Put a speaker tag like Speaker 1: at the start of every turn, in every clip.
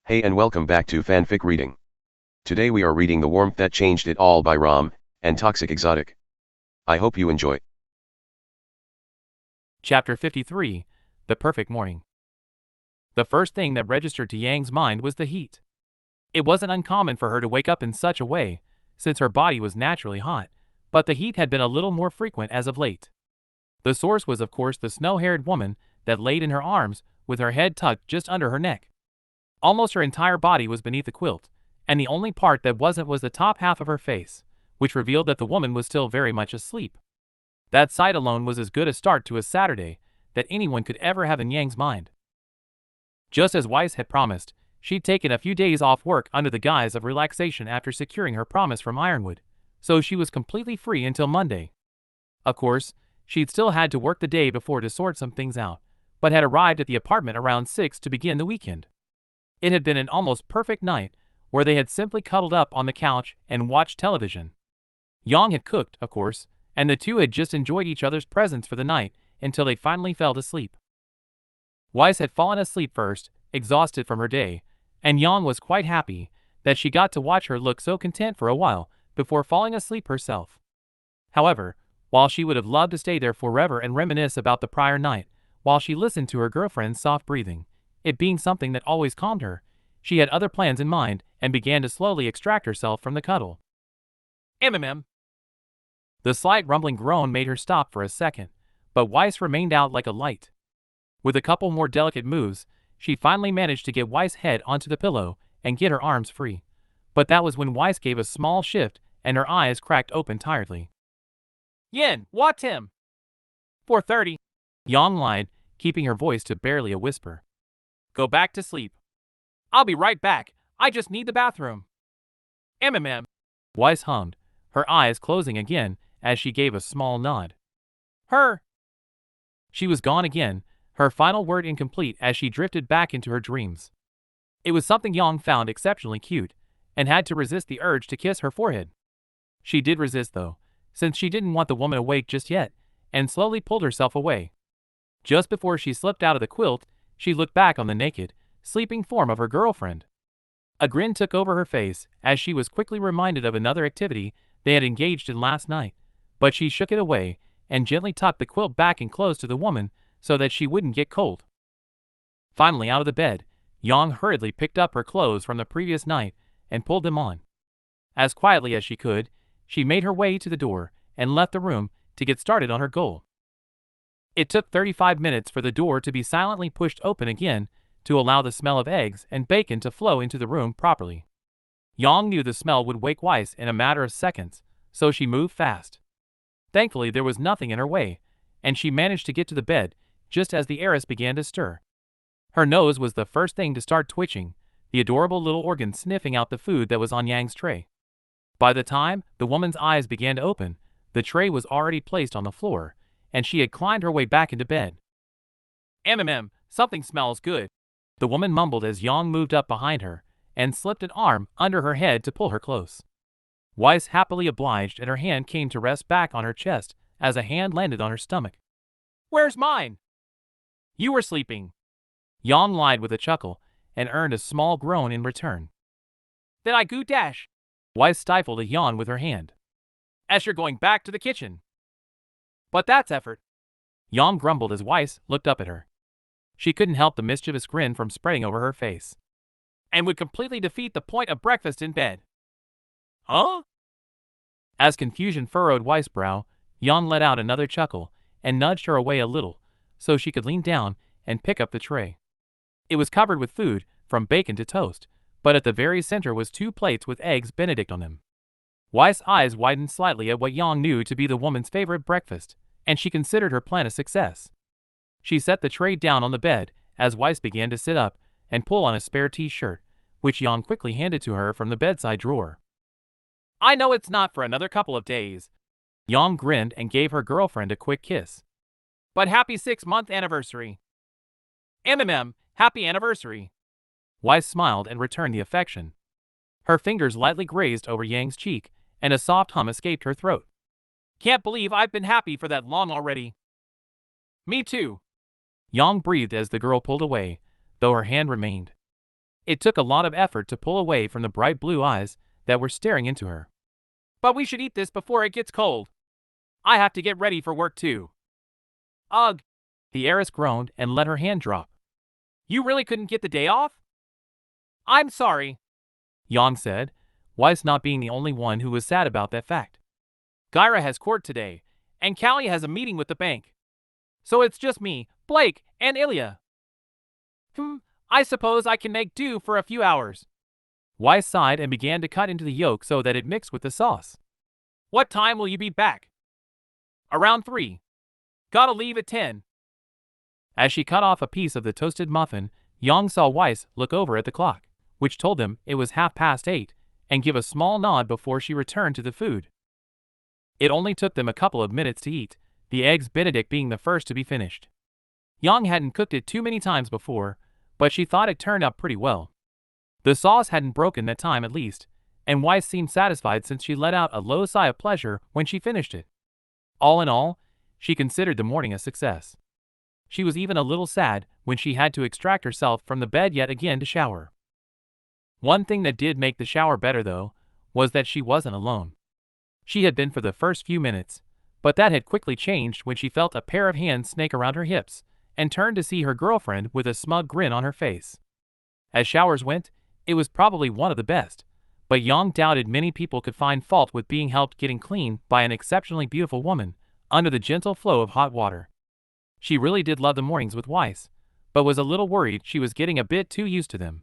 Speaker 1: Hey and welcome back to Fanfic Reading. Today we are reading The Warmth That Changed It All by Raalm and ToxicExotic. I hope you enjoy.
Speaker 2: Chapter 53, The Perfect Morning. The first thing that registered to Yang's mind was the heat. It wasn't uncommon for her to wake up in such a way, since her body was naturally hot, but the heat had been a little more frequent as of late. The source was of course the snow-haired woman that laid in her arms with her head tucked just under her neck. Almost her entire body was beneath the quilt, and the only part that wasn't was the top half of her face, which revealed that the woman was still very much asleep. That sight alone was as good a start to a Saturday that anyone could ever have in Yang's mind. Just as Weiss had promised, she'd taken a few days off work under the guise of relaxation after securing her promise from Ironwood, so she was completely free until Monday. Of course, she'd still had to work the day before to sort some things out, but had arrived at the apartment around 6 to begin the weekend. It had been an almost perfect night, where they had simply cuddled up on the couch and watched television. Yang had cooked, of course, and the two had just enjoyed each other's presence for the night until they finally fell asleep. Weiss had fallen asleep first, exhausted from her day, and Yang was quite happy that she got to watch her look so content for a while before falling asleep herself. However, while she would have loved to stay there forever and reminisce about the prior night, while she listened to her girlfriend's soft breathing, it being something that always calmed her, she had other plans in mind and began to slowly extract herself from the cuddle. MMM. The slight rumbling groan made her stop for a second, but Weiss remained out like a light. With a couple more delicate moves, she finally managed to get Weiss' head onto the pillow and get her arms free. But that was when Weiss gave a small shift and her eyes cracked open tiredly. Yin, what him? 4:30. Yang lied, keeping her voice to barely a whisper. Go back to sleep. I'll be right back. I just need the bathroom. MMM. Weiss hummed, her eyes closing again as she gave a small nod. Her. She was gone again, her final word incomplete as she drifted back into her dreams. It was something Yang found exceptionally cute, and had to resist the urge to kiss her forehead. She did resist though, since she didn't want the woman awake just yet, and slowly pulled herself away. Just before she slipped out of the quilt, she looked back on the naked, sleeping form of her girlfriend. A grin took over her face as she was quickly reminded of another activity they had engaged in last night, but she shook it away and gently tucked the quilt back and close to the woman so that she wouldn't get cold. Finally out of the bed, Yang hurriedly picked up her clothes from the previous night and pulled them on. As quietly as she could, she made her way to the door and left the room to get started on her goal. It took 35 minutes for the door to be silently pushed open again to allow the smell of eggs and bacon to flow into the room properly. Yang knew the smell would wake Weiss in a matter of seconds, so she moved fast. Thankfully there was nothing in her way, and she managed to get to the bed just as the heiress began to stir. Her nose was the first thing to start twitching, the adorable little organ sniffing out the food that was on Yang's tray. By the time the woman's eyes began to open, the tray was already placed on the floor, and she had climbed her way back into bed. MMM, something smells good, the woman mumbled as Yang moved up behind her and slipped an arm under her head to pull her close. Weiss happily obliged and her hand came to rest back on her chest as a hand landed on her stomach. Where's mine? You were sleeping. Yang lied with a chuckle and earned a small groan in return. Then I goo dash. Weiss stifled a yawn with her hand. As you're going back to the kitchen. But that's effort. Yang grumbled as Weiss looked up at her. She couldn't help the mischievous grin from spreading over her face. And would completely defeat the point of breakfast in bed. Huh? As confusion furrowed Weiss' brow, Yang let out another chuckle and nudged her away a little so she could lean down and pick up the tray. It was covered with food, from bacon to toast, but at the very center was 2 plates with eggs Benedict on them. Weiss' eyes widened slightly at what Yang knew to be the woman's favorite breakfast, and she considered her plan a success. She set the tray down on the bed as Weiss began to sit up and pull on a spare t-shirt, which Yang quickly handed to her from the bedside drawer. I know it's not for another couple of days. Yang grinned and gave her girlfriend a quick kiss. But happy 6-month anniversary. MMM, happy anniversary. Weiss smiled and returned the affection. Her fingers lightly grazed over Yang's cheek, and a soft hum escaped her throat. Can't believe I've been happy for that long already. Me too. Yang breathed as the girl pulled away, though her hand remained. It took a lot of effort to pull away from the bright blue eyes that were staring into her. But we should eat this before it gets cold. I have to get ready for work too. Ugh. The heiress groaned and let her hand drop. You really couldn't get the day off? I'm sorry, Yang said, Weiss not being the only one who was sad about that fact. Gyra has court today, and Callie has a meeting with the bank. So it's just me, Blake, and Ilya. I suppose I can make do for a few hours. Weiss sighed and began to cut into the yolk so that it mixed with the sauce. What time will you be back? Around 3. Gotta leave at 10. As she cut off a piece of the toasted muffin, Yang saw Weiss look over at the clock, which told him it was 8:30, and give a small nod before she returned to the food. It only took them a couple of minutes to eat, the eggs Benedict being the first to be finished. Yang hadn't cooked it too many times before, but she thought it turned out pretty well. The sauce hadn't broken that time at least, and Weiss seemed satisfied since she let out a low sigh of pleasure when she finished it. All in all, she considered the morning a success. She was even a little sad when she had to extract herself from the bed yet again to shower. One thing that did make the shower better, though, was that she wasn't alone. She had been for the first few minutes, but that had quickly changed when she felt a pair of hands snake around her hips and turned to see her girlfriend with a smug grin on her face. As showers went, it was probably one of the best, but Yang doubted many people could find fault with being helped getting clean by an exceptionally beautiful woman under the gentle flow of hot water. She really did love the mornings with Weiss, but was a little worried she was getting a bit too used to them.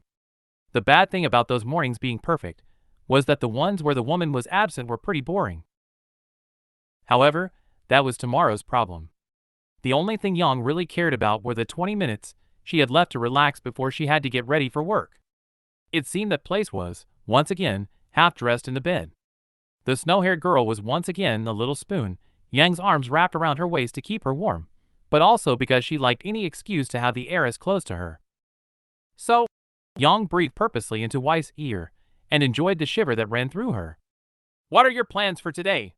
Speaker 2: The bad thing about those mornings being perfect was that the ones where the woman was absent were pretty boring. However, that was tomorrow's problem. The only thing Yang really cared about were the 20 minutes she had left to relax before she had to get ready for work. It seemed that Place was, once again, half-dressed in the bed. The snow-haired girl was once again the little spoon, Yang's arms wrapped around her waist to keep her warm, but also because she liked any excuse to have the heiress close to her. So, Yang breathed purposely into Weiss' ear and enjoyed the shiver that ran through her. What are your plans for today?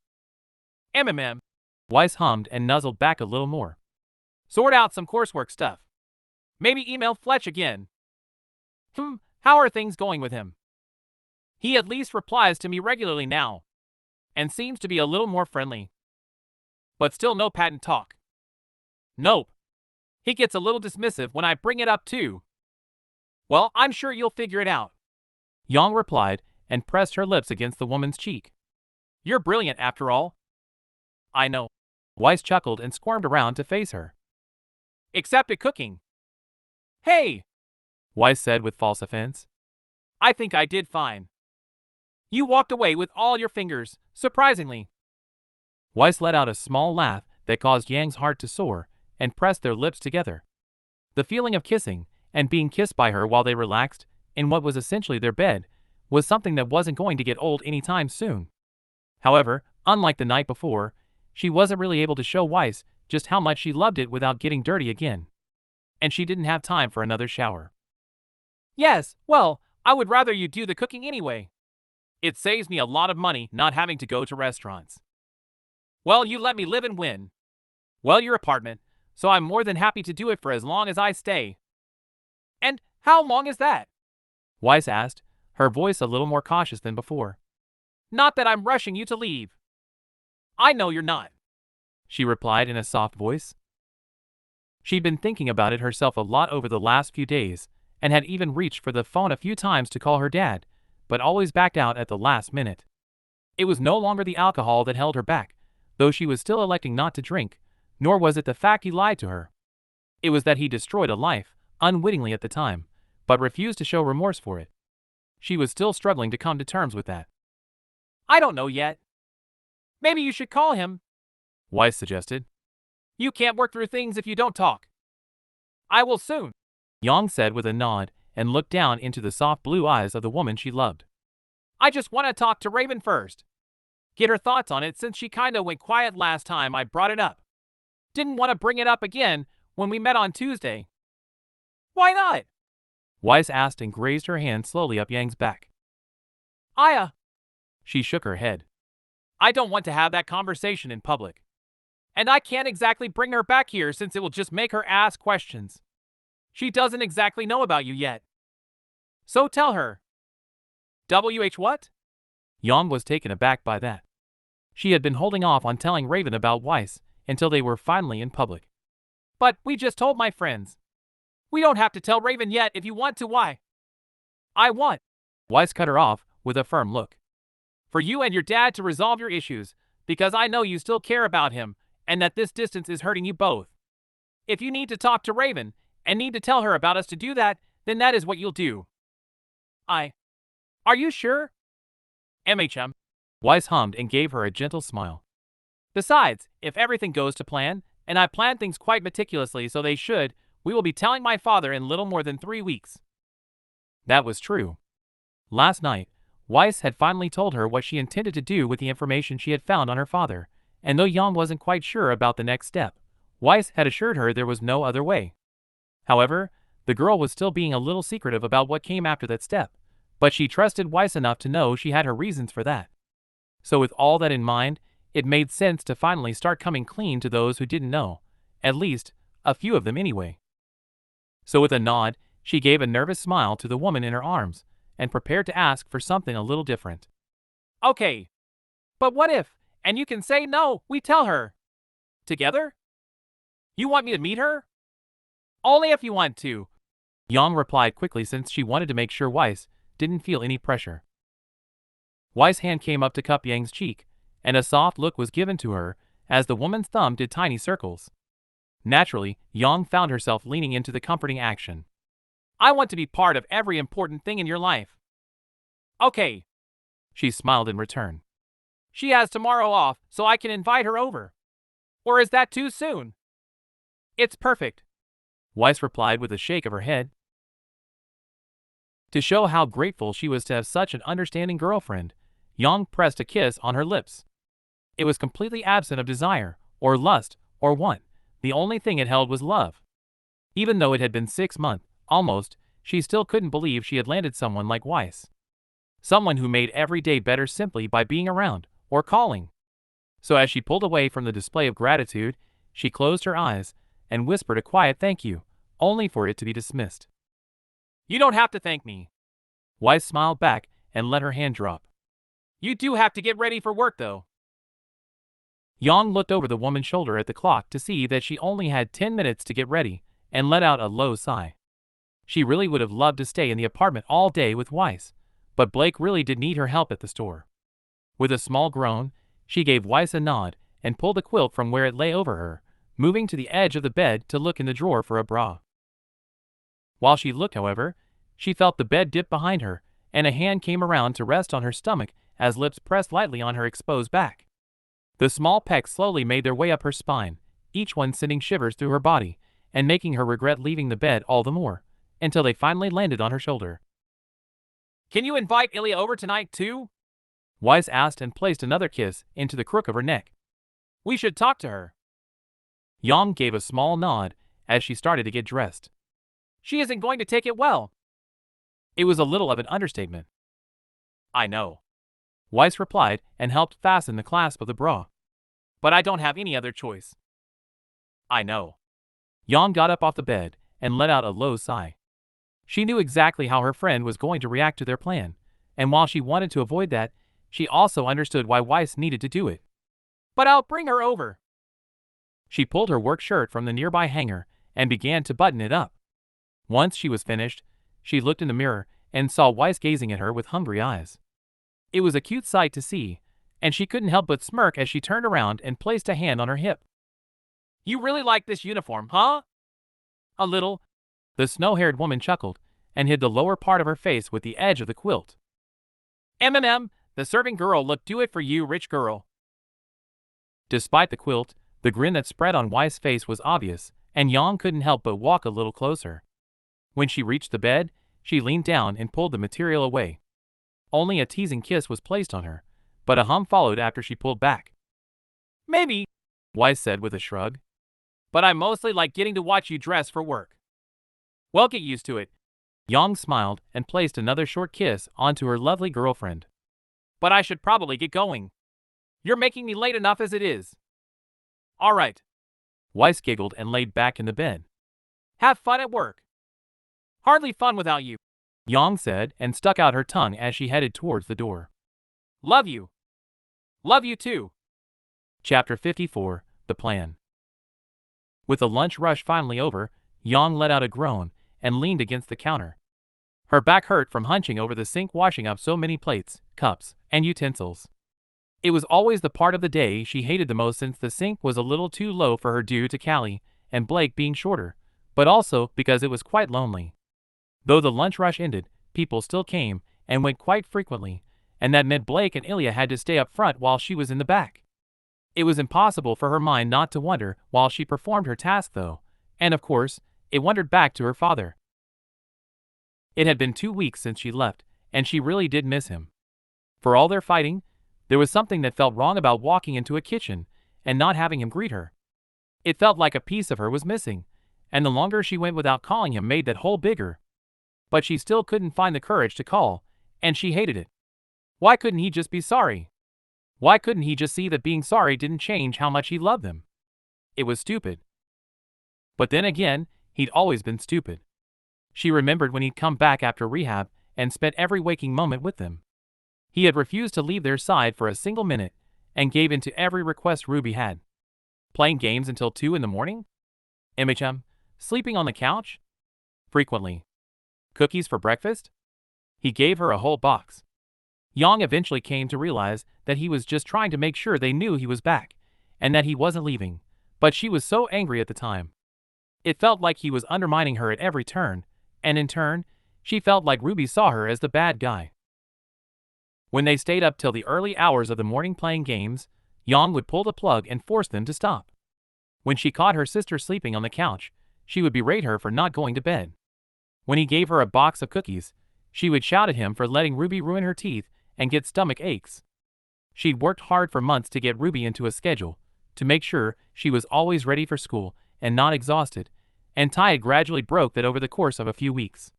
Speaker 2: MMM. Weiss hummed and nuzzled back a little more. Sort out some coursework stuff. Maybe email Fletch again. How are things going with him? He at least replies to me regularly now, and seems to be a little more friendly. But still no patent talk. Nope. He gets a little dismissive when I bring it up too. Well, I'm sure you'll figure it out. Yang replied and pressed her lips against the woman's cheek. You're brilliant after all. I know. Weiss chuckled and squirmed around to face her. Except at cooking. Hey! Weiss said with false offense. I think I did fine. You walked away with all your fingers, surprisingly. Weiss let out a small laugh that caused Yang's heart to soar and pressed their lips together. The feeling of kissing and being kissed by her while they relaxed in what was essentially their bed was something that wasn't going to get old anytime soon. However, unlike the night before, she wasn't really able to show Weiss just how much she loved it without getting dirty again. And she didn't have time for another shower. Yes, well, I would rather you do the cooking anyway. It saves me a lot of money not having to go to restaurants. Well, you let me live and win. Well, your apartment, so I'm more than happy to do it for as long as I stay. And how long is that? Weiss asked, her voice a little more cautious than before. Not that I'm rushing you to leave. I know you're not, she replied in a soft voice. She'd been thinking about it herself a lot over the last few days, and had even reached for the phone a few times to call her dad, but always backed out at the last minute. It was no longer the alcohol that held her back, though she was still electing not to drink, nor was it the fact he lied to her. It was that he destroyed a life, unwittingly at the time, but refused to show remorse for it. She was still struggling to come to terms with that. I don't know yet. Maybe you should call him, Weiss suggested. You can't work through things if you don't talk. I will soon, Yang said with a nod and looked down into the soft blue eyes of the woman she loved. I just want to talk to Raven first. Get her thoughts on it since she kinda went quiet last time I brought it up. Didn't want to bring it up again when we met on Tuesday. Why not? Weiss asked and grazed her hand slowly up Yang's back. She shook her head. I don't want to have that conversation in public. And I can't exactly bring her back here since it will just make her ask questions. She doesn't exactly know about you yet. So tell her. What? Yang was taken aback by that. She had been holding off on telling Raven about Weiss until they were finally in public. But we just told my friends. We don't have to tell Raven yet if you want to. Why? I want. Weiss cut her off with a firm look. For you and your dad to resolve your issues, because I know you still care about him and that this distance is hurting you both. If you need to talk to Raven and need to tell her about us to do that, then that is what you'll do. Are you sure? MHM. Weiss hummed and gave her a gentle smile. Besides, if everything goes to plan, and I plan things quite meticulously so they should, we will be telling my father in little more than 3 weeks. That was true. Last night, Weiss had finally told her what she intended to do with the information she had found on her father, and though Yang wasn't quite sure about the next step, Weiss had assured her there was no other way. However, the girl was still being a little secretive about what came after that step, but she trusted Weiss enough to know she had her reasons for that. So with all that in mind, it made sense to finally start coming clean to those who didn't know, at least a few of them anyway. So with a nod, she gave a nervous smile to the woman in her arms and prepared to ask for something a little different. Okay, but what if, and you can say no, we tell her. Together? You want me to meet her? Only if you want to. Yang replied quickly since she wanted to make sure Weiss didn't feel any pressure. Weiss' hand came up to cup Yang's cheek, and a soft look was given to her as the woman's thumb did tiny circles. Naturally, Yang found herself leaning into the comforting action. I want to be part of every important thing in your life. Okay. She smiled in return. She has tomorrow off, so I can invite her over. Or is that too soon? It's perfect, Weiss replied with a shake of her head. To show how grateful she was to have such an understanding girlfriend, Yang pressed a kiss on her lips. It was completely absent of desire, or lust, or want. The only thing it held was love. Even though it had been 6 months, almost, she still couldn't believe she had landed someone like Weiss. Someone who made every day better simply by being around, or calling. So as she pulled away from the display of gratitude, she closed her eyes and whispered a quiet thank you, only for it to be dismissed. You don't have to thank me. Weiss smiled back and let her hand drop. You do have to get ready for work though. Yang looked over the woman's shoulder at the clock to see that she only had 10 minutes to get ready and let out a low sigh. She really would have loved to stay in the apartment all day with Weiss, but Blake really did need her help at the store. With a small groan, she gave Weiss a nod and pulled a quilt from where it lay over her, moving to the edge of the bed to look in the drawer for a bra. While she looked, however, she felt the bed dip behind her, and a hand came around to rest on her stomach as lips pressed lightly on her exposed back. The small pecks slowly made their way up her spine, each one sending shivers through her body and making her regret leaving the bed all the more, until they finally landed on her shoulder. Can you invite Ilya over tonight too? Weiss asked and placed another kiss into the crook of her neck. We should talk to her. Yang gave a small nod as she started to get dressed. She isn't going to take it well. It was a little of an understatement. I know, Weiss replied and helped fasten the clasp of the bra. But I don't have any other choice. I know. Yang got up off the bed and let out a low sigh. She knew exactly how her friend was going to react to their plan, and while she wanted to avoid that, she also understood why Weiss needed to do it. But I'll bring her over. She pulled her work shirt from the nearby hanger and began to button it up. Once she was finished, she looked in the mirror and saw Weiss gazing at her with hungry eyes. It was a cute sight to see, and she couldn't help but smirk as she turned around and placed a hand on her hip. You really like this uniform, huh? A little. The snow-haired woman chuckled and hid the lower part of her face with the edge of the quilt. The serving girl looked do it for you, rich girl. Despite the quilt, the grin that spread on Weiss' face was obvious, and Yang couldn't help but walk a little closer. When she reached the bed, she leaned down and pulled the material away. Only a teasing kiss was placed on her, but a hum followed after she pulled back. Maybe, Weiss said with a shrug. But I mostly like getting to watch you dress for work. Well, get used to it. Yang smiled and placed another short kiss onto her lovely girlfriend. But I should probably get going. You're making me late enough as it is. All right. Weiss giggled and laid back in the bed. Have fun at work. Hardly fun without you. Yang said and stuck out her tongue as she headed towards the door. Love you. Love you too. Chapter 54, The Plan. With the lunch rush finally over, Yang let out a groan and leaned against the counter. Her back hurt from hunching over the sink washing up so many plates, cups, and utensils. It was always the part of the day she hated the most since the sink was a little too low for her due to Callie and Blake being shorter, but also because it was quite lonely. Though the lunch rush ended, people still came and went quite frequently, and that meant Blake and Ilya had to stay up front while she was in the back. It was impossible for her mind not to wonder while she performed her task though, and of course, it wandered back to her father. It had been 2 weeks since she left, and she really did miss him. For all their fighting, there was something that felt wrong about walking into a kitchen and not having him greet her. It felt like a piece of her was missing, and the longer she went without calling him made that hole bigger. But she still couldn't find the courage to call, and she hated it. Why couldn't he just be sorry? Why couldn't he just see that being sorry didn't change how much he loved them? It was stupid. But then again, he'd always been stupid. She remembered when he'd come back after rehab and spent every waking moment with them. He had refused to leave their side for a single minute and gave in to every request Ruby had. Playing games until 2 in the morning? Sleeping on the couch? Frequently. Cookies for breakfast? He gave her a whole box. Yang eventually came to realize that he was just trying to make sure they knew he was back, and that he wasn't leaving, but she was so angry at the time. It felt like he was undermining her at every turn, and in turn, she felt like Ruby saw her as the bad guy. When they stayed up till the early hours of the morning playing games, Yang would pull the plug and force them to stop. When she caught her sister sleeping on the couch, she would berate her for not going to bed. When he gave her a box of cookies, she would shout at him for letting Ruby ruin her teeth and get stomach aches. She'd worked hard for months to get Ruby into a schedule, to make sure she was always ready for school and not exhausted, and Ty had gradually broke that over the course of a few weeks.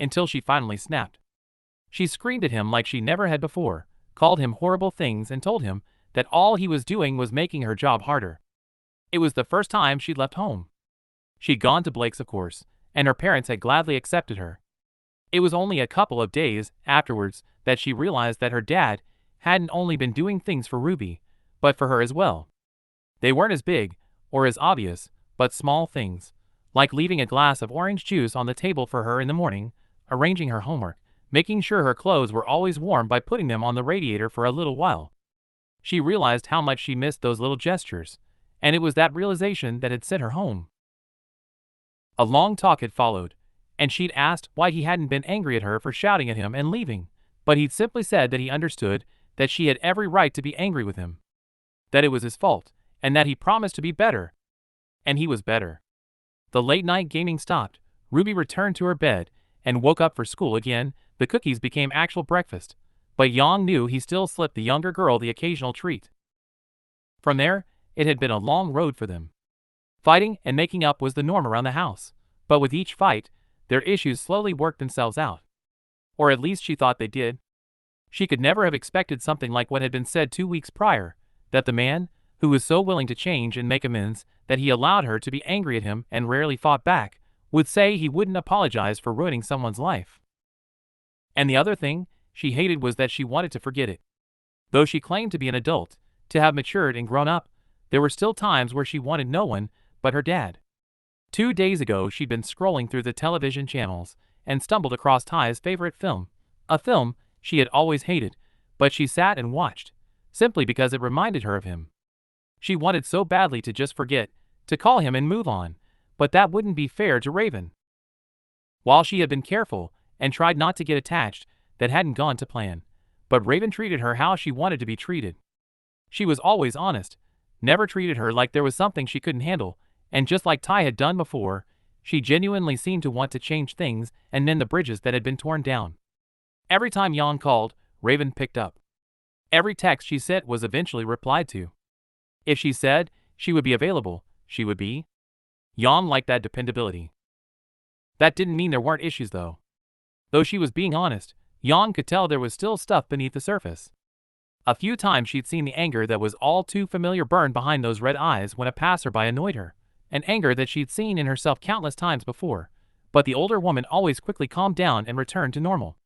Speaker 2: Until she finally snapped. She screamed at him like she never had before, called him horrible things and told him that all he was doing was making her job harder. It was the first time she'd left home. She'd gone to Blake's, of course, and her parents had gladly accepted her. It was only a couple of days afterwards that she realized that her dad hadn't only been doing things for Ruby, but for her as well. They weren't as big or as obvious, but small things, like leaving a glass of orange juice on the table for her in the morning, arranging her homework, making sure her clothes were always warm by putting them on the radiator for a little while. She realized how much she missed those little gestures, and it was that realization that had sent her home. A long talk had followed, and she'd asked why he hadn't been angry at her for shouting at him and leaving, but he'd simply said that he understood that she had every right to be angry with him. That it was his fault, and that he promised to be better. And he was better. The late-night gaming stopped, Ruby returned to her bed, and woke up for school again. The cookies became actual breakfast, but Yang knew he still slipped the younger girl the occasional treat. From there, it had been a long road for them. Fighting and making up was the norm around the house, but with each fight, their issues slowly worked themselves out. Or at least she thought they did. She could never have expected something like what had been said 2 weeks prior, that the man, who was so willing to change and make amends that he allowed her to be angry at him and rarely fought back, would say he wouldn't apologize for ruining someone's life. And the other thing she hated was that she wanted to forget it. Though she claimed to be an adult, to have matured and grown up, there were still times where she wanted no one but her dad. 2 days ago she'd been scrolling through the television channels and stumbled across Ty's favorite film, a film she had always hated, but she sat and watched, simply because it reminded her of him. She wanted so badly to just forget, to call him and move on, but that wouldn't be fair to Raven. While she had been careful and tried not to get attached, that hadn't gone to plan, but Raven treated her how she wanted to be treated. She was always honest, never treated her like there was something she couldn't handle, and just like Ty had done before, she genuinely seemed to want to change things and mend the bridges that had been torn down. Every time Yang called, Raven picked up. Every text she sent was eventually replied to. If she said she would be available, she would be. Yang liked that dependability. That didn't mean there weren't issues though. Though she was being honest, Yang could tell there was still stuff beneath the surface. A few times she'd seen the anger that was all too familiar burn behind those red eyes when a passerby annoyed her, an anger that she'd seen in herself countless times before, but the older woman always quickly calmed down and returned to normal.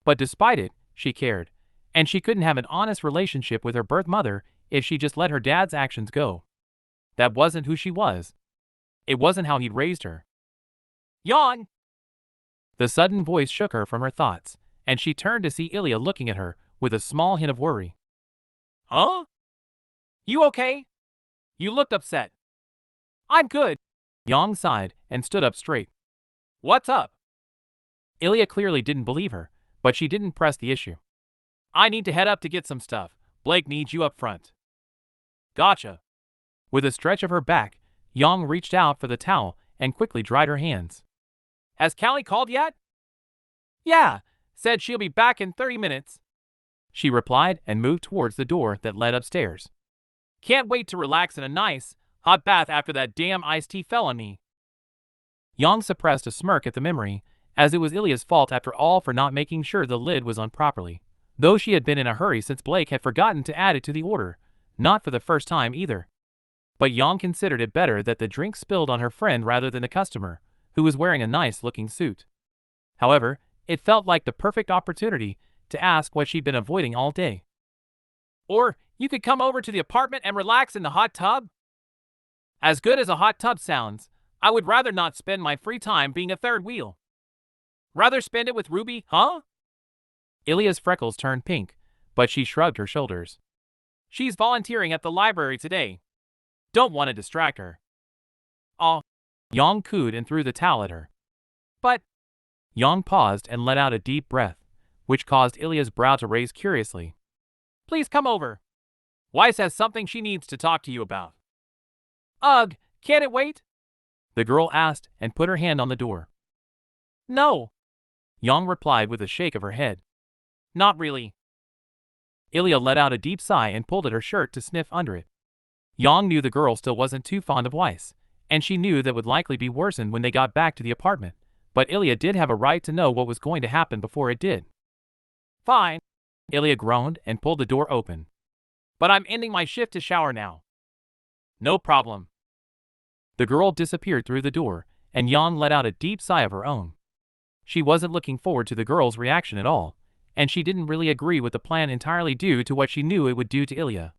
Speaker 2: But despite it, she cared, and she couldn't have an honest relationship with her birth mother if she just let her dad's actions go. That wasn't who she was. It wasn't how he'd raised her. Yawn! The sudden voice shook her from her thoughts, and she turned to see Ilya looking at her with a small hint of worry. Huh? You okay? You looked upset. I'm good. Yang sighed and stood up straight. What's up? Ilya clearly didn't believe her, but she didn't press the issue. I need to head up to get some stuff. Blake needs you up front. Gotcha. With a stretch of her back, Yang reached out for the towel and quickly dried her hands. Has Callie called yet? Yeah, said she'll be back in 30 minutes. She replied and moved towards the door that led upstairs. Can't wait to relax in a nice, hot bath after that damn iced tea fell on me. Yang suppressed a smirk at the memory, as it was Ilya's fault after all for not making sure the lid was on properly, though she had been in a hurry since Blake had forgotten to add it to the order, not for the first time either. But Yang considered it better that the drink spilled on her friend rather than the customer, who was wearing a nice-looking suit. However, it felt like the perfect opportunity to ask what she'd been avoiding all day. Or, you could come over to the apartment and relax in the hot tub? As good as a hot tub sounds, I would rather not spend my free time being a third wheel. Rather spend it with Ruby, huh? Ilya's freckles turned pink, but she shrugged her shoulders. She's volunteering at the library today. Don't want to distract her. Aw. Yang cooed and threw the towel at her. But... Yang paused and let out a deep breath, which caused Ilya's brow to raise curiously. Please come over. Weiss has something she needs to talk to you about. Ugh, can't it wait? The girl asked and put her hand on the door. No. Yang replied with a shake of her head. Not really. Ilya let out a deep sigh and pulled at her shirt to sniff under it. Yang knew the girl still wasn't too fond of Weiss, and she knew that would likely be worsened when they got back to the apartment, but Ilya did have a right to know what was going to happen before it did. Fine. Ilya groaned and pulled the door open. But I'm ending my shift to shower now. No problem. The girl disappeared through the door, and Yang let out a deep sigh of her own. She wasn't looking forward to the girl's reaction at all, and she didn't really agree with the plan entirely due to what she knew it would do to Ilya.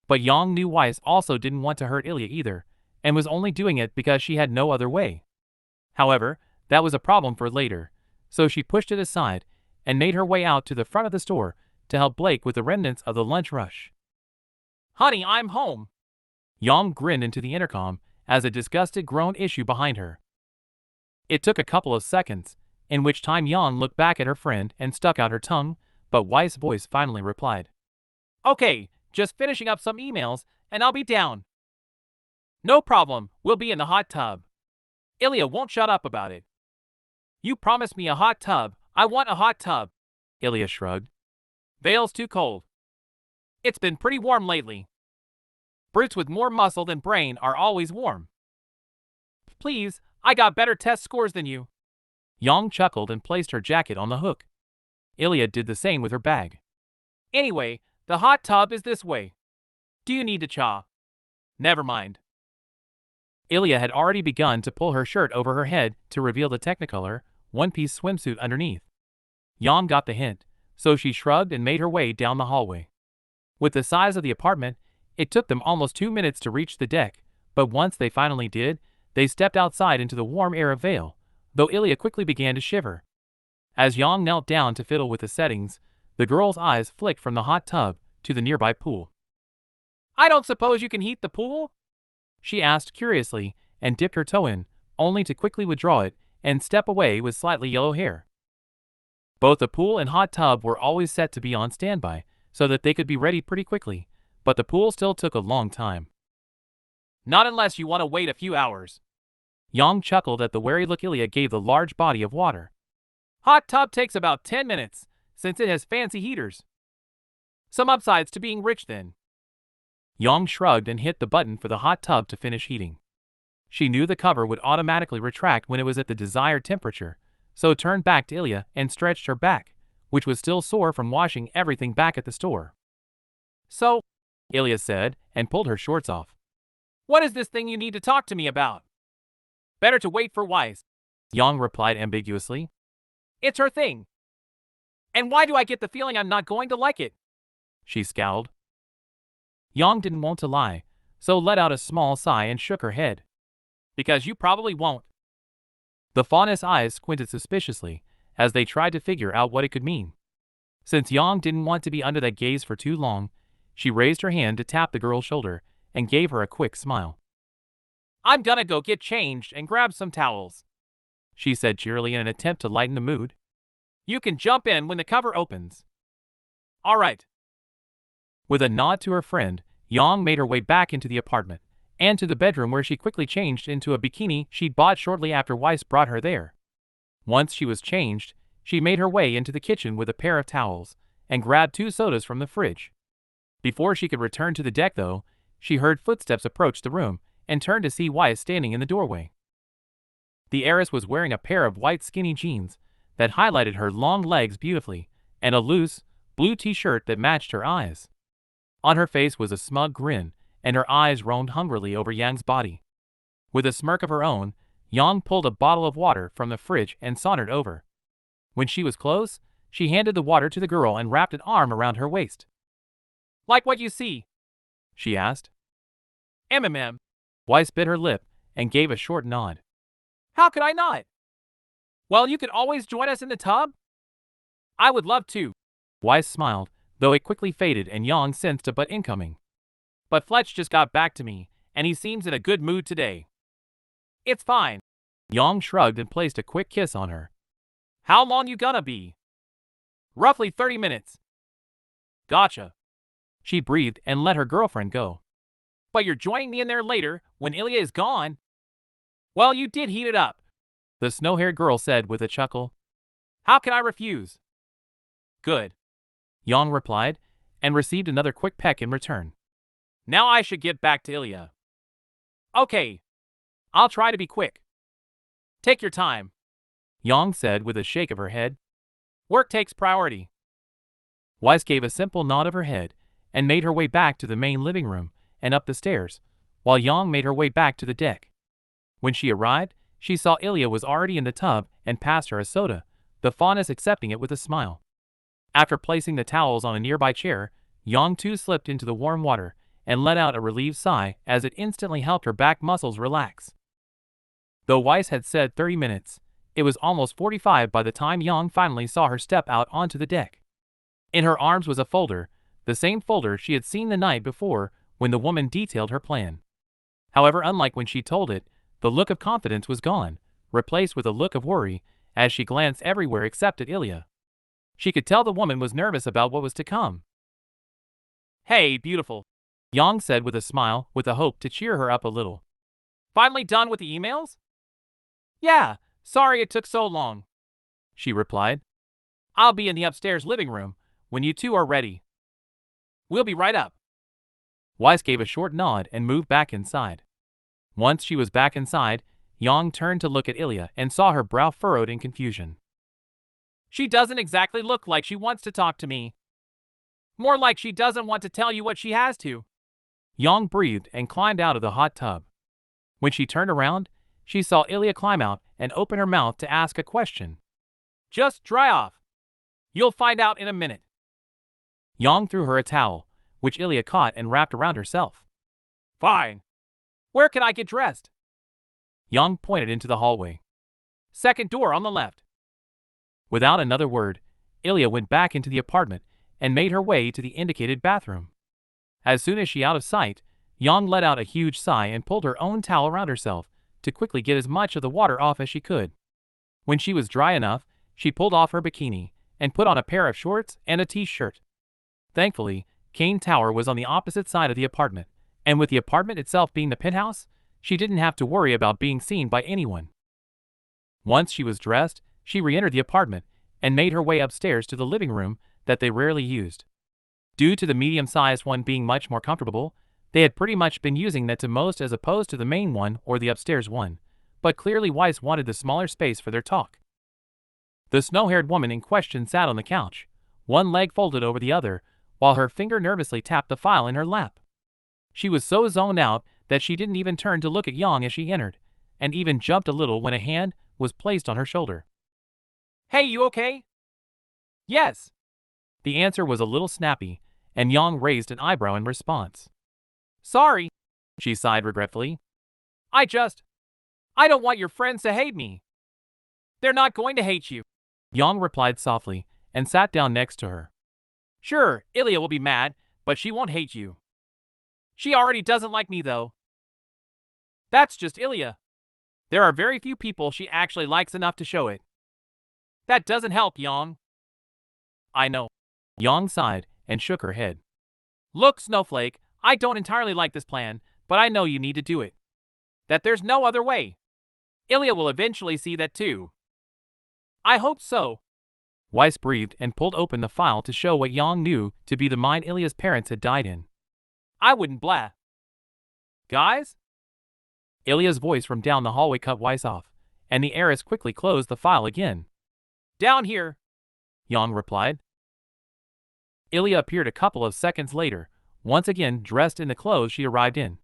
Speaker 2: But Yang knew Weiss also didn't want to hurt Ilya either, and was only doing it because she had no other way. However, that was a problem for later, so she pushed it aside and made her way out to the front of the store to help Blake with the remnants of the lunch rush. Honey, I'm home. Yang grinned into the intercom as a disgusted groan issued behind her. It took a couple of seconds, in which time Yang looked back at her friend and stuck out her tongue, but Weiss' voice finally replied. Okay, just finishing up some emails, and I'll be down. No problem, we'll be in the hot tub. Ilya won't shut up about it. You promised me a hot tub, I want a hot tub. Ilya shrugged. Vale's too cold. It's been pretty warm lately. Brutes with more muscle than brain are always warm. Please, I got better test scores than you. Yang chuckled and placed her jacket on the hook. Ilya did the same with her bag. Anyway, the hot tub is this way. Do you need to cha? Never mind. Ilya had already begun to pull her shirt over her head to reveal the Technicolor, one-piece swimsuit underneath. Yang got the hint, so she shrugged and made her way down the hallway. With the size of the apartment, it took them almost 2 minutes to reach the deck, but once they finally did, they stepped outside into the warm air of Vale, though Ilya quickly began to shiver. As Yang knelt down to fiddle with the settings, the girl's eyes flicked from the hot tub to the nearby pool. I don't suppose you can heat the pool? She asked curiously and dipped her toe in, only to quickly withdraw it and step away with slightly yellow hair. Both the pool and hot tub were always set to be on standby, so that they could be ready pretty quickly, but the pool still took a long time. Not unless you want to wait a few hours. Yang chuckled at the wary look Ilya gave the large body of water. Hot tub takes about 10 minutes, since it has fancy heaters. Some upsides to being rich then. Yang shrugged and hit the button for the hot tub to finish heating. She knew the cover would automatically retract when it was at the desired temperature, so turned back to Ilya and stretched her back, which was still sore from washing everything back at the store. So, Ilya said, and pulled her shorts off. What is this thing you need to talk to me about? Better to wait for Weiss. Yang replied ambiguously. It's her thing. And why do I get the feeling I'm not going to like it? She scowled. Yang didn't want to lie, so let out a small sigh and shook her head. Because you probably won't. The fawness eyes squinted suspiciously as they tried to figure out what it could mean. Since Yang didn't want to be under that gaze for too long, she raised her hand to tap the girl's shoulder and gave her a quick smile. I'm gonna go get changed and grab some towels, she said cheerily in an attempt to lighten the mood. You can jump in when the cover opens. All right. With a nod to her friend, Yang made her way back into the apartment and to the bedroom where she quickly changed into a bikini she'd bought shortly after Weiss brought her there. Once she was changed, she made her way into the kitchen with a pair of towels and grabbed 2 sodas from the fridge. Before she could return to the deck, though, she heard footsteps approach the room and turned to see Weiss standing in the doorway. The heiress was wearing a pair of white skinny jeans that highlighted her long legs beautifully and a loose, blue t-shirt that matched her eyes. On her face was a smug grin, and her eyes roamed hungrily over Yang's body. With a smirk of her own, Yang pulled a bottle of water from the fridge and sauntered over. When she was close, she handed the water to the girl and wrapped an arm around her waist. Like what you see? She asked. MMM. Weiss bit her lip and gave a short nod. How could I not? Well, you could always join us in the tub. I would love to. Weiss smiled, though it quickly faded and Yang sensed a butt incoming. But Fletch just got back to me, and he seems in a good mood today. It's fine. Yang shrugged and placed a quick kiss on her. How long you gonna be? Roughly 30 minutes. Gotcha. She breathed and let her girlfriend go. But you're joining me in there later, when Ilya is gone. Well, you did heat it up, the snow-haired girl said with a chuckle. How can I refuse? Good. Yang replied, and received another quick peck in return. Now I should get back to Ilya. Okay. I'll try to be quick. Take your time, Yang said with a shake of her head. Work takes priority. Weiss gave a simple nod of her head and made her way back to the main living room and up the stairs, while Yang made her way back to the deck. When she arrived, she saw Ilya was already in the tub and passed her a soda, the fawness accepting it with a smile. After placing the towels on a nearby chair, Yang too slipped into the warm water and let out a relieved sigh as it instantly helped her back muscles relax. Though Weiss had said 30 minutes, it was almost 45 by the time Yang finally saw her step out onto the deck. In her arms was a folder, the same folder she had seen the night before when the woman detailed her plan. However, unlike when she told it, the look of confidence was gone, replaced with a look of worry as she glanced everywhere except at Ilya. She could tell the woman was nervous about what was to come. Hey, beautiful, Yang said with a smile, with a hope to cheer her up a little. Finally done with the emails? Yeah, sorry it took so long, she replied. I'll be in the upstairs living room when you two are ready. We'll be right up. Weiss gave a short nod and moved back inside. Once she was back inside, Yang turned to look at Ilya and saw her brow furrowed in confusion. She doesn't exactly look like she wants to talk to me. More like she doesn't want to tell you what she has to. Yang breathed and climbed out of the hot tub. When she turned around, she saw Ilya climb out and open her mouth to ask a question. Just dry off. You'll find out in a minute. Yang threw her a towel, which Ilya caught and wrapped around herself. Fine. Where can I get dressed? Yang pointed into the hallway. Second door on the left. Without another word, Ilya went back into the apartment and made her way to the indicated bathroom. As soon as she out of sight, Yang let out a huge sigh and pulled her own towel around herself to quickly get as much of the water off as she could. When she was dry enough, she pulled off her bikini and put on a pair of shorts and a t-shirt. Thankfully, Kane Tower was on the opposite side of the apartment, and with the apartment itself being the penthouse, she didn't have to worry about being seen by anyone. Once she was dressed, she re-entered the apartment and made her way upstairs to the living room that they rarely used. Due to the medium-sized one being much more comfortable, they had pretty much been using that to most as opposed to the main one or the upstairs one, but clearly Weiss wanted the smaller space for their talk. The snow-haired woman in question sat on the couch, one leg folded over the other, while her finger nervously tapped the file in her lap. She was so zoned out that she didn't even turn to look at Yang as she entered, and even jumped a little when a hand was placed on her shoulder. "Hey, you okay?" "Yes." The answer was a little snappy, and Yang raised an eyebrow in response. "Sorry," she sighed regretfully. I don't want your friends to hate me." "They're not going to hate you," Yang replied softly and sat down next to her. "Sure, Ilya will be mad, but she won't hate you. She already doesn't like me, though." "That's just Ilya. There are very few people she actually likes enough to show it." "That doesn't help, Yang." "I know." Yang sighed and shook her head. "Look, Snowflake, I don't entirely like this plan, but I know you need to do it. That there's no other way. Ilya will eventually see that too." "I hope so." Weiss breathed and pulled open the file to show what Yang knew to be the mine Ilya's parents had died in. "I wouldn't blah." "Guys?" Ilya's voice from down the hallway cut Weiss off, and the heiress quickly closed the file again. "Down here," Yang replied. Ilya appeared a couple of seconds later, once again dressed in the clothes she arrived in.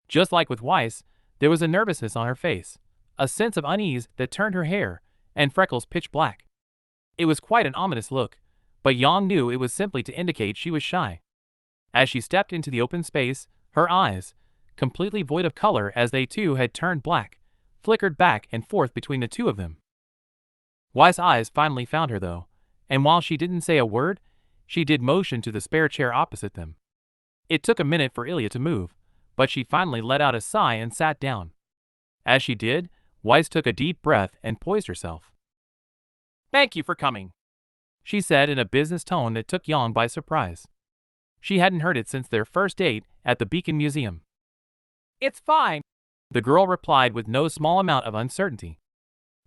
Speaker 2: Just like with Weiss, there was a nervousness on her face, a sense of unease that turned her hair and freckles pitch black. It was quite an ominous look, but Yang knew it was simply to indicate she was shy. As she stepped into the open space, her eyes, completely void of color as they too had turned black, flickered back and forth between the two of them. Weiss' eyes finally found her though, and while she didn't say a word, she did motion to the spare chair opposite them. It took a minute for Ilya to move, but she finally let out a sigh and sat down. As she did, Weiss took a deep breath and poised herself. "Thank you for coming," she said in a business tone that took Yang by surprise. She hadn't heard it since their first date at the Beacon Museum. "It's fine," the girl replied with no small amount of uncertainty.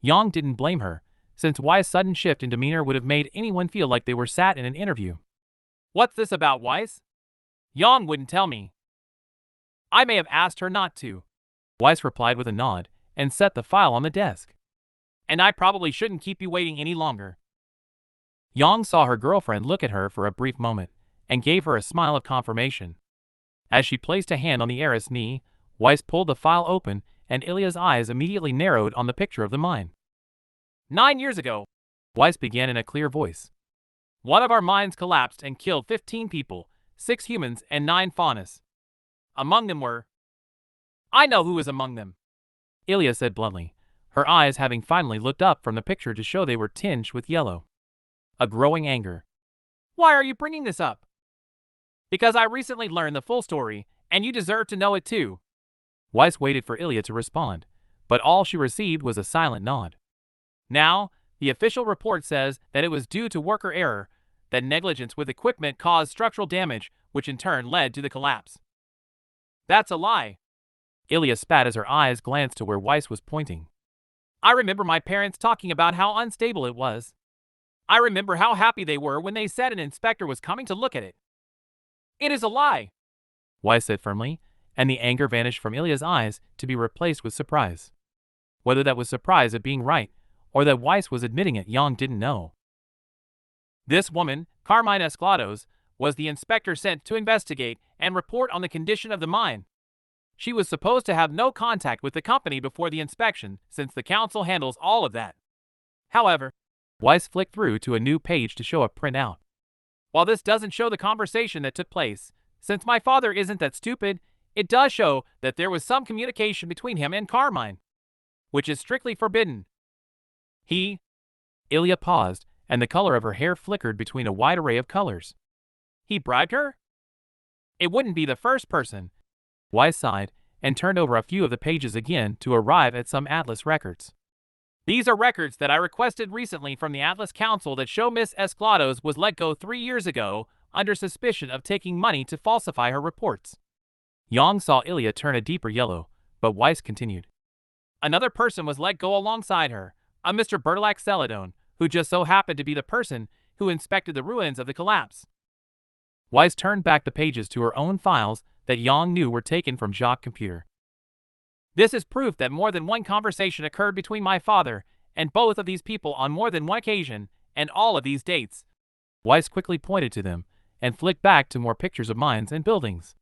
Speaker 2: Yang didn't blame her, since Weiss' sudden shift in demeanor would have made anyone feel like they were sat in an interview. "What's this about, Weiss?" "Yang wouldn't tell me." "I may have asked her not to," Weiss replied with a nod, and set the file on the desk. "And I probably shouldn't keep you waiting any longer." Yang saw her girlfriend look at her for a brief moment, and gave her a smile of confirmation. As she placed a hand on the heiress' knee, Weiss pulled the file open, and Ilya's eyes immediately narrowed on the picture of the mine. 9 years ago," Weiss began in a clear voice, "one of our mines collapsed and killed 15 people, 6 humans and 9 faunas. Among them were—" "I know who was among them," Ilya said bluntly, her eyes having finally looked up from the picture to show they were tinged with yellow. A growing anger. "Why are you bringing this up?" "Because I recently learned the full story, and you deserve to know it too." Weiss waited for Ilya to respond, but all she received was a silent nod. "Now, the official report says that it was due to worker error, that negligence with equipment caused structural damage, which in turn led to the collapse." "That's a lie," Ilya spat as her eyes glanced to where Weiss was pointing. "I remember my parents talking about how unstable it was. I remember how happy they were when they said an inspector was coming to look at it." "It is a lie," Weiss said firmly, and the anger vanished from Ilya's eyes to be replaced with surprise. Whether that was surprise at being right, or that Weiss was admitting it, Yang didn't know. "This woman, Carmine Esclados, was the inspector sent to investigate and report on the condition of the mine. She was supposed to have no contact with the company before the inspection, since the council handles all of that. However," Weiss flicked through to a new page to show a printout. "While this doesn't show the conversation that took place, since my father isn't that stupid, it does show that there was some communication between him and Carmine, which is strictly forbidden. Ilya paused, and the color of her hair flickered between a wide array of colors. "He bribed her?" "It wouldn't be the first person." Weiss sighed and turned over a few of the pages again to arrive at some Atlas records. "These are records that I requested recently from the Atlas Council that show Miss Esclados was let go 3 years ago under suspicion of taking money to falsify her reports." Yang saw Ilya turn a deeper yellow, but Weiss continued. "Another person was let go alongside her, a Mr. Bertolac Celadon, who just so happened to be the person who inspected the ruins of the collapse." Weiss turned back the pages to her own files that Yang knew were taken from Jacques' computer. "This is proof that more than one conversation occurred between my father and both of these people on more than one occasion, and all of these dates." Weiss quickly pointed to them and flicked back to more pictures of mines and buildings.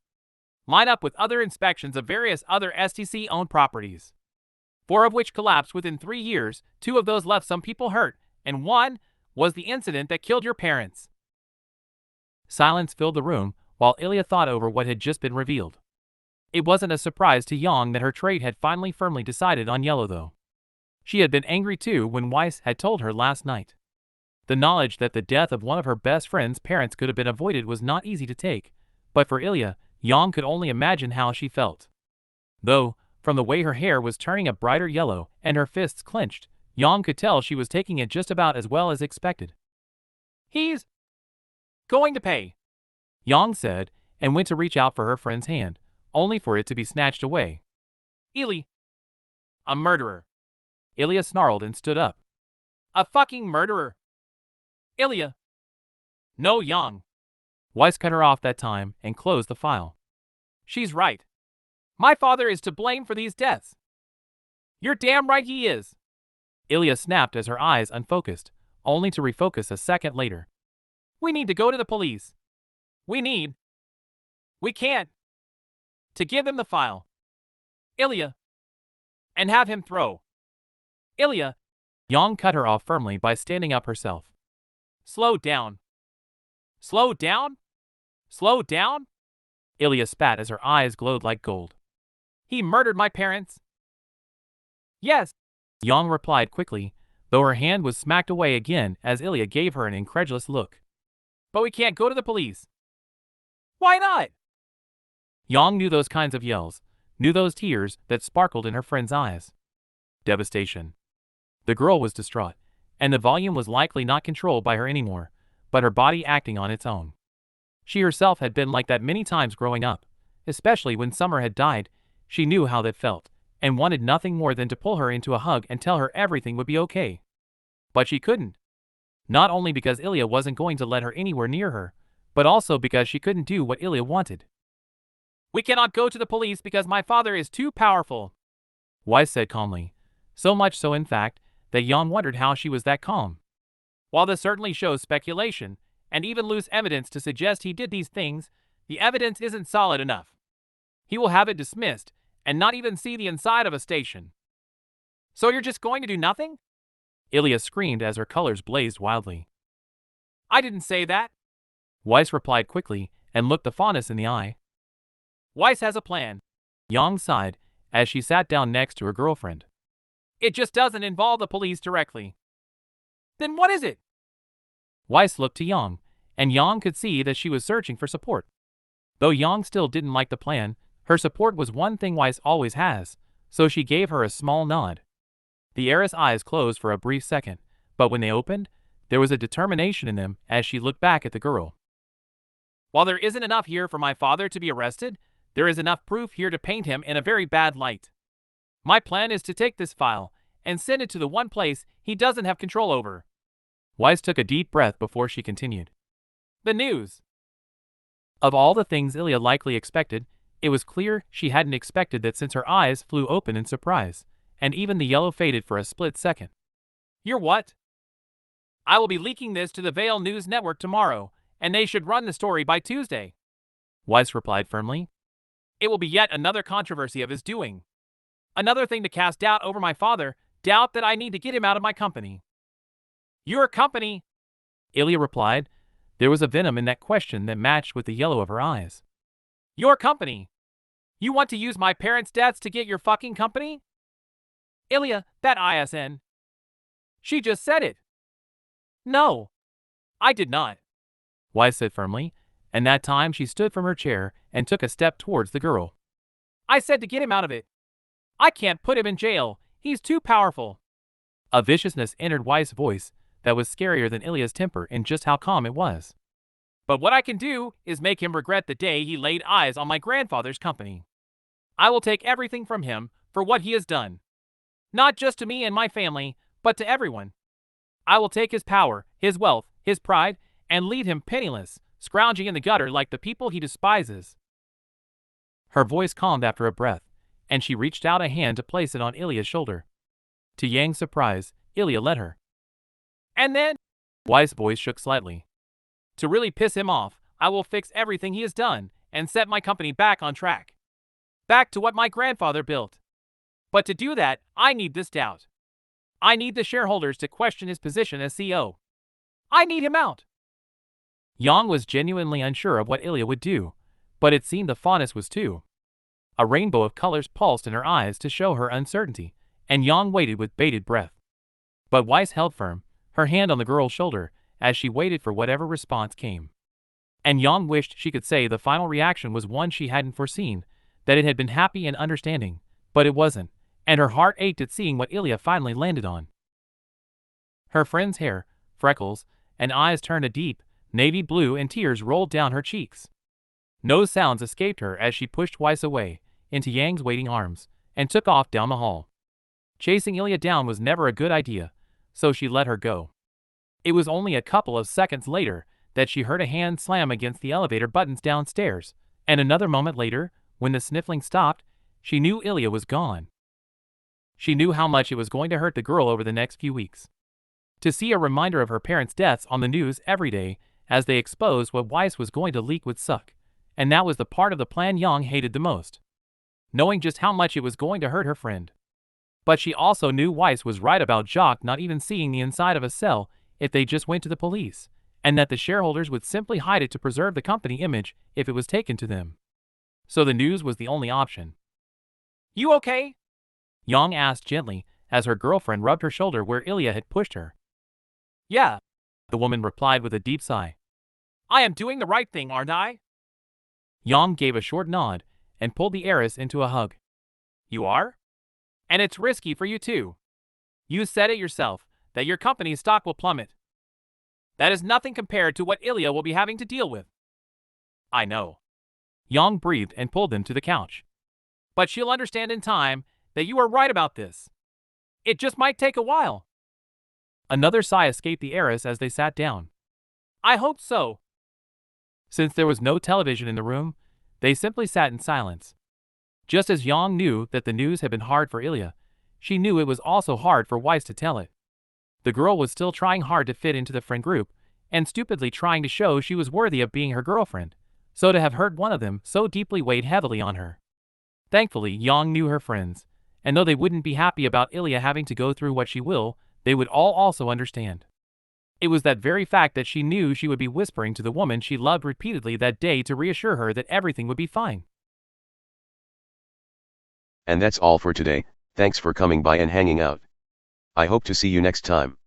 Speaker 2: "Line up with other inspections of various other STC-owned properties. 4 of which collapsed within 3 years, 2 of those left some people hurt, and 1 was the incident that killed your parents. Silence filled the room while Ilya thought over what had just been revealed. It wasn't a surprise to Yang that her trade had finally firmly decided on yellow though. She had been angry too when Weiss had told her last night. The knowledge that the death of one of her best friend's parents could have been avoided was not easy to take, but for Ilya, Yang could only imagine how she felt. Though, from the way her hair was turning a brighter yellow and her fists clenched, Yang could tell she was taking it just about as well as expected. "He's going to pay," Yang said, and went to reach out for her friend's hand, only for it to be snatched away. "Ilya, a murderer." Ilya snarled and stood up. "A fucking murderer." "Ilya." "No, Yang." Weiss cut her off that time and closed the file. "She's right. My father is to blame for these deaths." "You're damn right he is." Ilya snapped as her eyes unfocused, only to refocus a second later. "We need to go to the police. We can't. To give them the file. Ilya. And have him throw." "Ilya." Yang cut her off firmly by standing up herself. "Slow down. Slow down? Slow down?" Ilya spat as her eyes glowed like gold. "He murdered my parents." "Yes," Yang replied quickly, though her hand was smacked away again as Ilya gave her an incredulous look. "But we can't go to the police." "Why not?" Yang knew those kinds of yells, knew those tears that sparkled in her friend's eyes. Devastation. The girl was distraught, and the volume was likely not controlled by her anymore, but her body acting on its own. She herself had been like that many times growing up, especially when Summer had died. She knew how that felt, and wanted nothing more than to pull her into a hug and tell her everything would be okay. But she couldn't. Not only because Ilya wasn't going to let her anywhere near her, but also because she couldn't do what Ilya wanted. "We cannot go to the police because my father is too powerful," Weiss said calmly, so much so in fact that Yang wondered how she was that calm. "While this certainly shows speculation, and even loose evidence to suggest he did these things, the evidence isn't solid enough. He will have it dismissed, and not even see the inside of a station." "So you're just going to do nothing?" Ilya screamed as her colors blazed wildly. "I didn't say that," Weiss replied quickly and looked the fondness in the eye. "Weiss has a plan," Yang sighed as she sat down next to her girlfriend. "It just doesn't involve the police directly." "Then what is it?" Weiss looked to Yang, and Yang could see that she was searching for support. Though Yang still didn't like the plan, her support was one thing Weiss always has, so she gave her a small nod. The heiress' eyes closed for a brief second, but when they opened, there was a determination in them as she looked back at the girl. "While there isn't enough here for my father to be arrested, there is enough proof here to paint him in a very bad light. My plan is to take this file and send it to the one place he doesn't have control over." Weiss took a deep breath before she continued. "The news." Of all the things Ilya likely expected, it was clear she hadn't expected that since her eyes flew open in surprise, and even the yellow faded for a split second. "You're what?" "I will be leaking this to the Vale News Network tomorrow, and they should run the story by Tuesday," Weiss replied firmly. "It will be yet another controversy of his doing. Another thing to cast doubt over my father, doubt that I need to get him out of my company." "Your company?" Ilya replied. There was a venom in that question that matched with the yellow of her eyes. "Your company? You want to use my parents' deaths to get your fucking company?" "Ilya, that ISN. She just said it." "No, I did not," Weiss said firmly, and that time she stood from her chair and took a step towards the girl. "I said to get him out of it. I can't put him in jail. He's too powerful." A viciousness entered Weiss' voice that was scarier than Ilya's temper in just how calm it was. "But what I can do is make him regret the day he laid eyes on my grandfather's company. I will take everything from him for what he has done. Not just to me and my family, but to everyone. I will take his power, his wealth, his pride, and leave him penniless, scrounging in the gutter like the people he despises." Her voice calmed after a breath, and she reached out a hand to place it on Ilya's shoulder. To Yang's surprise, Ilya let her. "And then?" Weiss' voice shook slightly. "To really piss him off, I will fix everything he has done and set my company back on track. Back to what my grandfather built. But to do that, I need this doubt. I need the shareholders to question his position as CEO. I need him out. Yang was genuinely unsure of what Ilya would do, but it seemed the fondness was too. A rainbow of colors pulsed in her eyes to show her uncertainty, and Yang waited with bated breath. But Weiss held firm, her hand on the girl's shoulder, as she waited for whatever response came. And Yang wished she could say the final reaction was one she hadn't foreseen, that it had been happy and understanding, but it wasn't, and her heart ached at seeing what Ilya finally landed on. Her friend's hair, freckles, and eyes turned a deep, navy blue, and tears rolled down her cheeks. No sounds escaped her as she pushed Weiss away, into Yang's waiting arms, and took off down the hall. Chasing Ilya down was never a good idea, so she let her go. It was only a couple of seconds later that she heard a hand slam against the elevator buttons downstairs, and another moment later, when the sniffling stopped, she knew Ilya was gone. She knew how much it was going to hurt the girl over the next few weeks. To see a reminder of her parents' deaths on the news every day as they exposed what Weiss was going to leak would suck, and that was the part of the plan Yang hated the most. Knowing just how much it was going to hurt her friend. But she also knew Weiss was right about Jacques not even seeing the inside of a cell if they just went to the police, and that the shareholders would simply hide it to preserve the company image if it was taken to them. So the news was the only option. "You okay?" Yang asked gently as her girlfriend rubbed her shoulder where Ilya had pushed her. "Yeah," the woman replied with a deep sigh. "I am doing the right thing, aren't I?" Yang gave a short nod and pulled the heiress into a hug. "You are? And it's risky for you too. You said it yourself, that your company's stock will plummet. That is nothing compared to what Ilya will be having to deal with." "I know." Yang breathed and pulled them to the couch. "But she'll understand in time that you are right about this. It just might take a while." Another sigh escaped the heiress as they sat down. "I hope so." Since there was no television in the room, they simply sat in silence. Just as Yang knew that the news had been hard for Ilya, she knew it was also hard for Weiss to tell it. The girl was still trying hard to fit into the friend group, and stupidly trying to show she was worthy of being her girlfriend, so to have hurt one of them so deeply weighed heavily on her. Thankfully, Yang knew her friends, and though they wouldn't be happy about Ilya having to go through what she will, they would all also understand. It was that very fact that she knew she would be whispering to the woman she loved repeatedly that day to reassure her that everything would be fine.
Speaker 1: And that's all for today. Thanks for coming by and hanging out. I hope to see you next time.